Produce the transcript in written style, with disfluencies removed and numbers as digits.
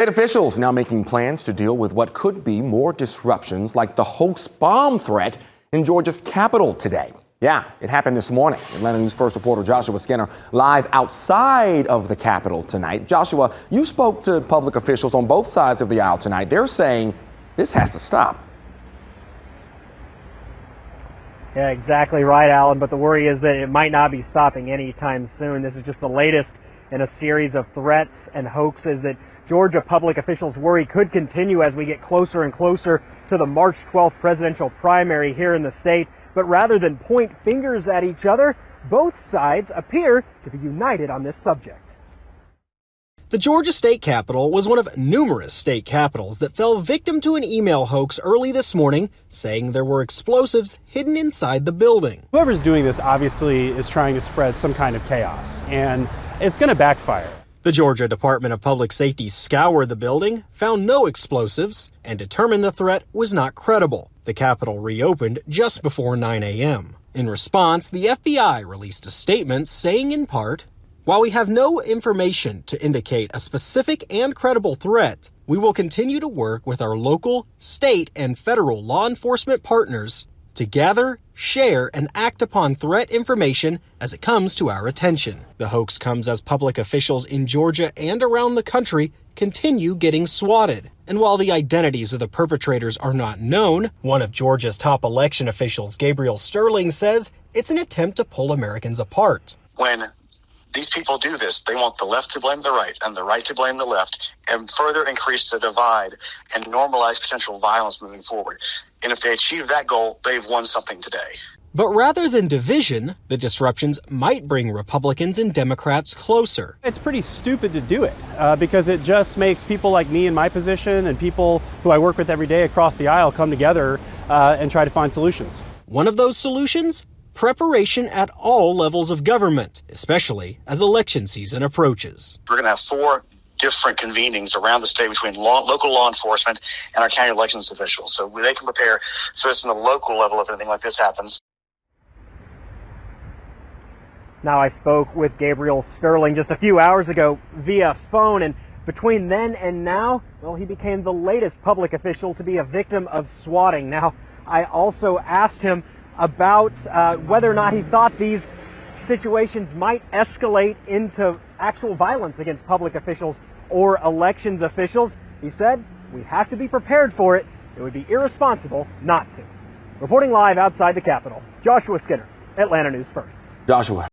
State officials now making plans to deal with what could be more disruptions like the hoax bomb threat in Georgia's Capitol today. Yeah, it happened this morning. Atlanta News First reporter Joshua Skinner live outside of the Capitol tonight. Joshua, you spoke to public officials on both sides of the aisle tonight. They're saying this has to stop. Yeah, exactly right, Alan. But the worry is that it might not be stopping anytime soon. This is just the latest in a series of threats and hoaxes that Georgia public officials worry could continue as we get closer and closer to the March 12th presidential primary here in the state. But rather than point fingers at each other, both sides appear to be united on this subject. The Georgia state capitol was one of numerous state capitals that fell victim to an email hoax early this morning saying there were explosives hidden inside the building. Whoever's doing this obviously is trying to spread some kind of chaos, and it's going to backfire. The Georgia Department of Public Safety scoured the building, found no explosives, and determined the threat was not credible. The Capitol reopened just before 9 a.m. In response, the FBI released a statement saying in part, "While we have no information to indicate a specific and credible threat, we will continue to work with our local, state, and federal law enforcement partners to gather, share, and act upon threat information as it comes to our attention." The hoax comes as public officials in Georgia and around the country continue getting swatted. And while the identities of the perpetrators are not known, one of Georgia's top election officials, Gabriel Sterling, says it's an attempt to pull Americans apart. When these people do this, they want the left to blame the right and the right to blame the left and further increase the divide and normalize potential violence moving forward. And if they achieve that goal, they've won something today. But rather than division, the disruptions might bring Republicans and Democrats closer. It's pretty stupid to do it because it just makes people like me in my position and people who I work with every day across the aisle come together and try to find solutions. One of those solutions? Preparation at all levels of government, especially as election season approaches. We're going to have 4 different convenings around the state between local law enforcement and our county elections officials. So they can prepare for this on the local level if anything like this happens. Now, I spoke with Gabriel Sterling just a few hours ago via phone, and between then and now, well, he became the latest public official to be a victim of swatting. Now, I also asked him about whether or not he thought these situations might escalate into actual violence against public officials or elections officials. He said, "We have to be prepared for it. It would be irresponsible not to." Reporting live outside the Capitol, Joshua Skinner, Atlanta News First. Joshua.